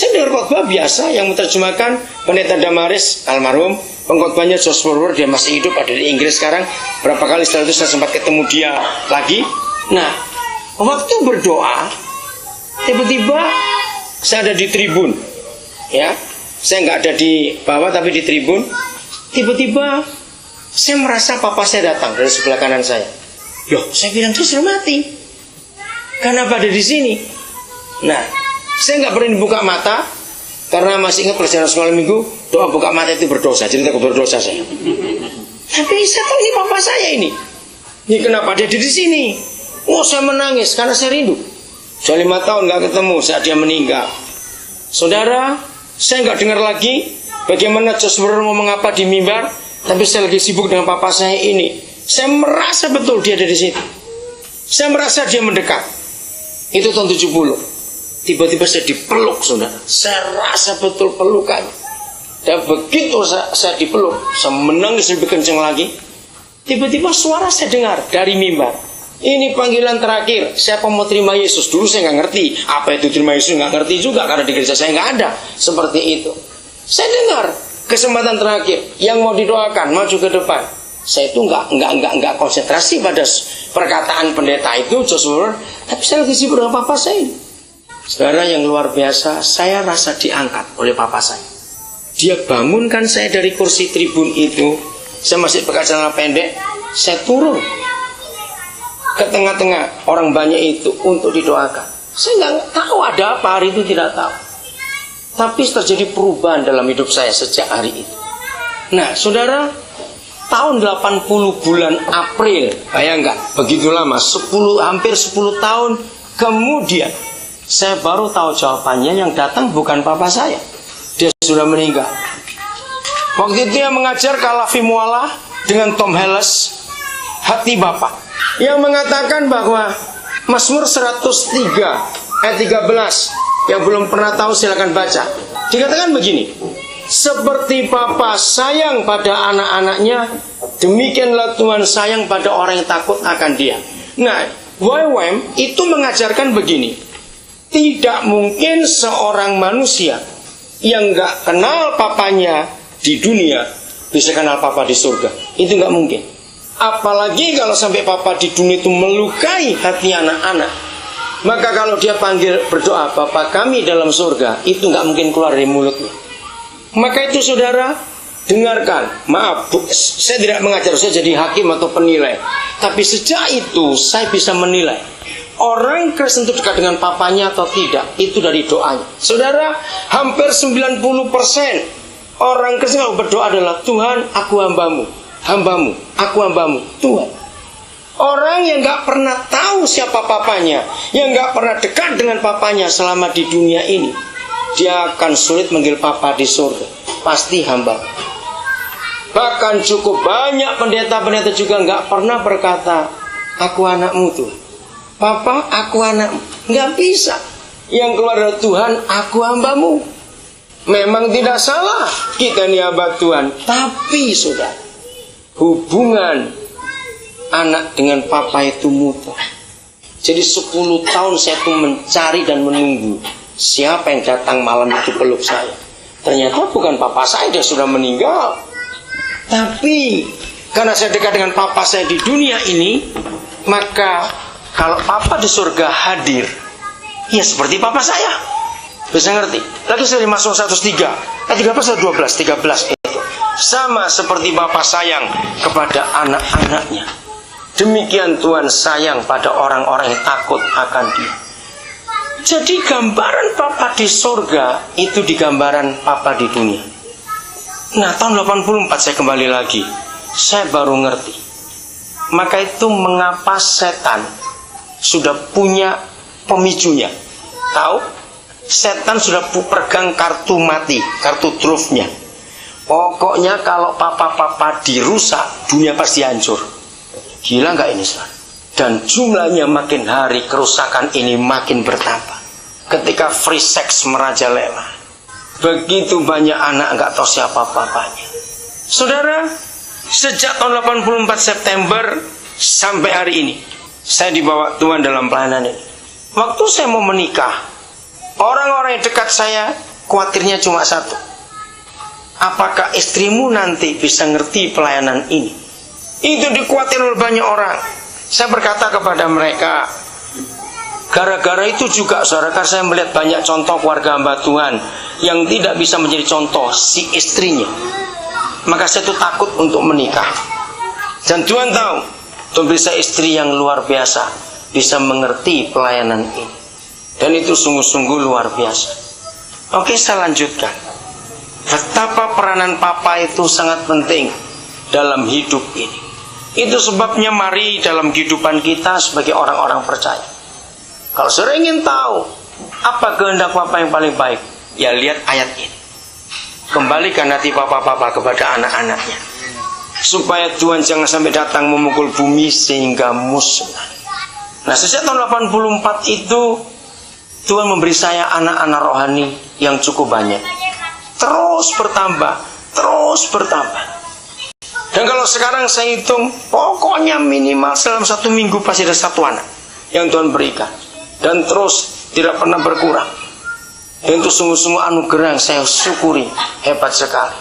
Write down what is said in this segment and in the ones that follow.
Saya dengar khotbah biasa yang menerjemahkan Pendeta Damaris almarhum, pengkhotbahnya George Forward, dia masih hidup, ada di Inggris sekarang. Berapa kali setelah itu saya sempat ketemu dia lagi. Nah, waktu berdoa, tiba-tiba saya ada di tribun, ya, saya nggak ada di bawah tapi di tribun. Tiba-tiba saya merasa papa saya datang dari sebelah kanan saya. Loh, saya bilang dia sudah mati. Kenapa ada di sini? Nah, saya nggak berani buka mata karena masih ingat pelajaran sekolah minggu, doa buka mata itu berdosa. Jadi takut berdosa saya. Tapi saya tahu ini papa saya ini. Ini kenapa dia ada di sini? Oh, saya menangis karena saya rindu. Sudah 5 tahun nggak ketemu saat dia meninggal. Saudara, saya nggak dengar lagi bagaimana Joshua ngomong apa di mimbar, tapi saya lagi sibuk dengan papa saya ini. Saya merasa betul dia ada di situ. Saya merasa dia mendekat. Itu tahun 70. Tiba-tiba saya dipeluk, saudara. Saya rasa betul pelukannya. Dan begitu saya dipeluk, saya menangis lebih kencang lagi. Tiba-tiba suara saya dengar dari mimbar. Ini panggilan terakhir. Siapa mau terima Yesus? Dulu saya nggak ngerti. Apa itu terima Yesus? Nggak ngerti juga karena di gereja saya nggak ada seperti itu. Saya dengar kesempatan terakhir. Yang mau didoakan maju ke depan. Saya itu nggak konsentrasi pada perkataan pendeta itu, Joshua. Tapi saya lagi sibuk dengan papa saya. Saudara yang luar biasa, saya rasa diangkat oleh papa saya. Dia bangunkan saya dari kursi tribun itu. Saya masih pakai celana pendek. Saya turun ke tengah-tengah orang banyak itu untuk didoakan. Saya nggak tahu ada apa hari itu, tidak tahu. Tapi terjadi perubahan dalam hidup saya sejak hari itu. Nah, saudara, tahun 80 bulan April, bayangkan, begitu lama, hampir 10 tahun kemudian, saya baru tahu jawabannya. Yang datang bukan papa saya, dia sudah meninggal. Waktu itu dia mengajar Kalafi Mualah dengan Tom Hales, Hati Bapa, yang mengatakan bahwa Mazmur 103 ayat 13, yang belum pernah tahu silakan baca. Dikatakan begini: seperti Bapa sayang pada anak-anaknya, demikianlah Tuhan sayang pada orang yang takut akan Dia. Nah, YWAM itu mengajarkan begini: tidak mungkin seorang manusia yang gak kenal papanya di dunia bisa kenal papa di surga. Itu gak mungkin. Apalagi kalau sampai papa di dunia itu melukai hati anak-anak, maka kalau dia panggil berdoa Bapa kami dalam surga, itu gak mungkin keluar dari mulutnya. Maka itu saudara, dengarkan. Maaf, saya tidak mengajar, saya jadi hakim atau penilai. Tapi sejak itu saya bisa menilai orang Kristen itu dekat dengan papanya atau tidak, itu dari doanya. Saudara, hampir 90% orang Kristen kalau berdoa adalah Tuhan, aku hambamu, hambamu, aku hambamu, Tuhan. Orang yang gak pernah tahu siapa papanya, yang gak pernah dekat dengan papanya selama di dunia ini, dia akan sulit manggil papa di surga. Pasti hamba. Bahkan cukup banyak pendeta-pendeta juga gak pernah berkata, aku anakmu tuh, Papa, aku anakmu. Gak bisa. Yang keluar dari Tuhan, aku hambamu. Memang tidak salah kita ini hamba Tuhan. Tapi saudara, hubungan anak dengan papa itu mutlak. Jadi 10 tahun saya tuh mencari dan menunggu siapa yang datang malam itu peluk saya. Ternyata bukan papa saya, dia sudah meninggal. Tapi karena saya dekat dengan papa saya di dunia ini, maka kalau papa di surga hadir, ya seperti papa saya. Bisa ngerti? Lagi saya di Mazmur 103 ayat 13 itu sama seperti Bapa sayang kepada anak-anaknya, demikian Tuhan sayang pada orang-orang yang takut akan Dia. Jadi gambaran Papa di surga itu di gambaran Papa di dunia. Nah, tahun 84 saya kembali lagi, saya baru ngerti. Maka itu mengapa setan sudah punya pemicunya. Tahu? Setan sudah pegang kartu mati, kartu trufnya. Pokoknya kalau papa-papa dirusak, dunia pasti hancur. Gila nggak ini, saudara? Dan jumlahnya makin hari kerusakan ini makin bertambah. Ketika free sex merajalela, begitu banyak anak nggak tahu siapa papanya. Saudara, sejak tahun 84 September sampai hari ini, saya dibawa Tuhan dalam pelayanan ini. Waktu saya mau menikah, orang-orang yang dekat saya khawatirnya cuma satu. Apakah istrimu nanti bisa ngerti pelayanan ini? Itu dikhawatir oleh banyak orang. Saya berkata kepada mereka, gara-gara itu juga saudara, saya melihat banyak contoh keluarga hamba Tuhan yang tidak bisa menjadi contoh si istrinya. Maka saya itu takut untuk menikah. Dan Tuhan tahu, Tuhan beri saya istri yang luar biasa, bisa mengerti pelayanan ini. Dan itu sungguh-sungguh luar biasa. Oke, saya lanjutkan. Betapa peranan papa itu sangat penting dalam hidup ini. Itu sebabnya mari dalam kehidupan kita sebagai orang-orang percaya, kalau saudara ingin tahu apa kehendak papa yang paling baik, ya lihat ayat ini. Kembalikan hati papa-papa kepada anak-anaknya, supaya Tuhan jangan sampai datang memukul bumi sehingga musnah. Nah, sejak tahun 84 itu Tuhan memberi saya anak-anak rohani yang cukup banyak. Terus bertambah, terus bertambah. Dan kalau sekarang saya hitung, pokoknya minimal dalam 1 minggu pasti ada 1 anak yang Tuhan berikan. Dan terus tidak pernah berkurang. Dan itu sungguh-sungguh anugerah yang saya syukuri, hebat sekali.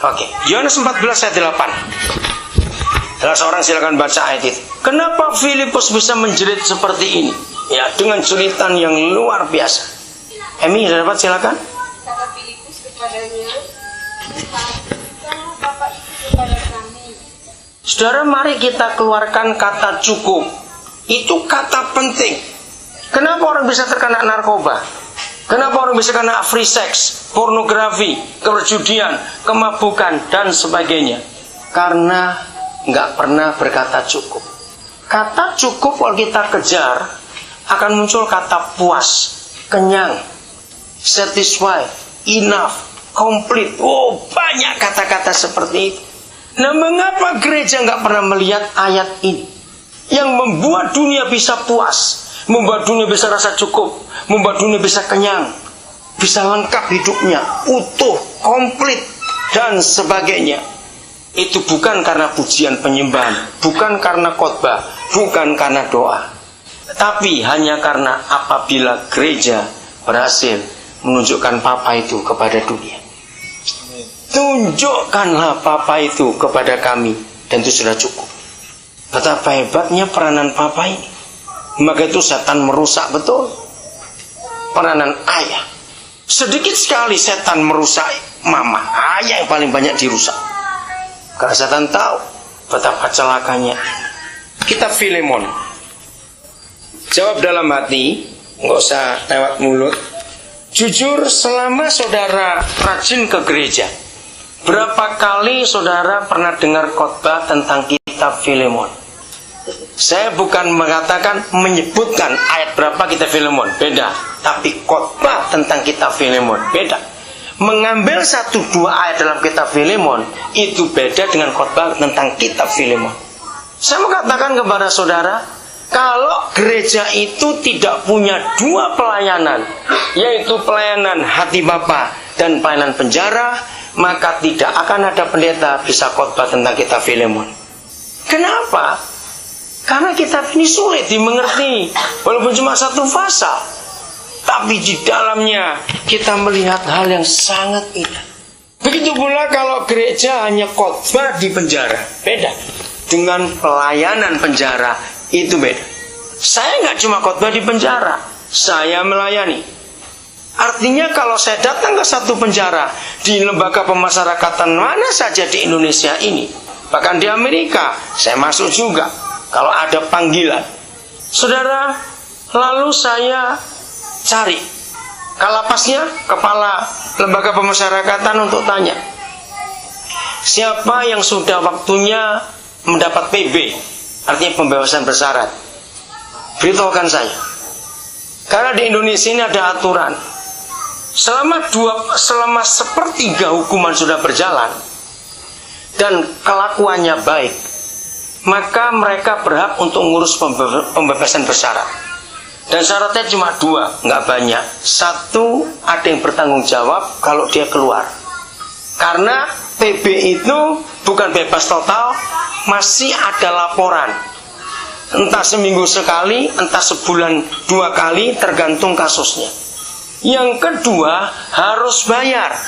Oke, Yohanes 14 ayat 8. Salah seorang silakan baca ayat itu. Kenapa Filipus bisa menjerit seperti ini? Ya, dengan jeritan yang luar biasa. Emi, sudah dapat, silakan. Kata Filipus kepadanya, Bapak itu kepada kami. Saudara, mari kita keluarkan kata cukup. Itu kata penting. Kenapa orang bisa terkena narkoba? Kenapa orang bisa kena free sex, pornografi, perjudian, kemabukan, dan sebagainya? Karena nggak pernah berkata cukup. Kata cukup kalau kita kejar, akan muncul kata puas, kenyang, satisfied, enough, complete. Oh, banyak kata-kata seperti itu. Nah, mengapa gereja nggak pernah melihat ayat ini? Yang membuat dunia bisa puas, membuat dunia bisa rasa cukup, membuat dunia bisa kenyang, bisa lengkap hidupnya, utuh, komplit, dan sebagainya. Itu bukan karena pujian penyembahan, bukan karena khotbah, bukan karena doa, tapi hanya karena apabila gereja berhasil menunjukkan papa itu kepada dunia. Tunjukkanlah papa itu kepada kami, dan itu sudah cukup. Betapa hebatnya peranan papa ini. Maka itu setan merusak betul peranan ayah. Sedikit sekali setan merusak mama, ayah yang paling banyak dirusak. Karena setan tahu betapa celakanya. Kitab Filemon, jawab dalam hati, nggak usah lewat mulut. Jujur, selama saudara rajin ke gereja, berapa kali saudara pernah dengar khotbah tentang kitab Filemon? Saya bukan mengatakan, menyebutkan ayat berapa kitab Filemon, beda. Tapi khotbah tentang kitab Filemon, beda. Mengambil 1-2 ayat dalam kitab Filemon, itu beda dengan khotbah tentang kitab Filemon. Saya mengatakan kepada saudara, kalau gereja itu tidak punya 2 pelayanan, yaitu pelayanan hati Bapa dan pelayanan penjara, maka tidak akan ada pendeta bisa khotbah tentang kitab Filemon. Kenapa? Karena kitab ini sulit dimengerti, walaupun cuma 1 pasal, tapi di dalamnya kita melihat hal yang sangat indah. Begitu pula kalau gereja hanya khotbah di penjara, beda. Dengan pelayanan penjara, itu beda. Saya nggak cuma khotbah di penjara, saya melayani. Artinya kalau saya datang ke satu penjara, di lembaga pemasyarakatan mana saja di Indonesia ini, bahkan di Amerika, saya masuk juga. Kalau ada panggilan, saudara, lalu saya cari kalapasnya, kepala lembaga pemasyarakatan, untuk tanya, siapa yang sudah waktunya mendapat PB, artinya pembebasan bersyarat, beritahukan saya. Karena di Indonesia ini ada aturan, selama 1/3 hukuman sudah berjalan dan kelakuannya baik, maka mereka berhak untuk ngurus pembebasan bersyarat. Dan syaratnya cuma 2, nggak banyak. 1, ada yang bertanggung jawab kalau dia keluar. Karena PB itu bukan bebas total, masih ada laporan. Entah seminggu sekali, entah sebulan 2 kali, tergantung kasusnya. Yang kedua harus bayar.